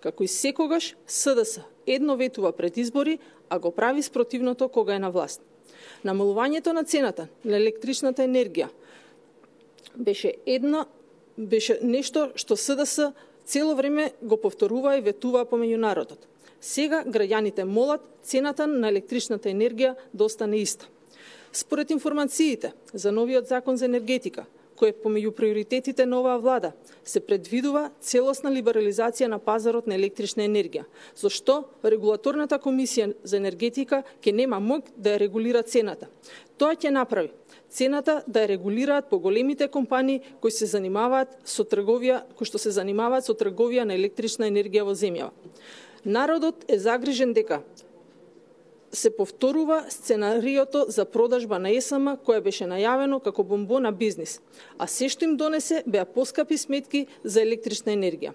Како и секогаш, СДС едно ветува пред избори, а го прави спротивното кога е на власт. Намалувањето на цената на електричната енергија беше нешто што СДС цело време го повторува и ветува помеѓу народот. Сега граѓаните молат цената на електричната енергија да остане иста. Според информациите за новиот закон за енергетика, кој е помеѓу приоритетите на оваа влада, се предвидува целосна либерализација на пазарот на електрична енергија, зашто регулаторната комисија за енергетика ќе нема моќ да ја регулира цената. Тоа ќе направи цената да ја регулираат поголемите компании кои што се занимаваат со трговија на електрична енергија во земјава. Народот е загрижен дека се повторува сценариото за продажба на ЕСМ, која беше најавено како бомбона бизнис, а се што им донесе беа поскапи сметки за електрична енергија.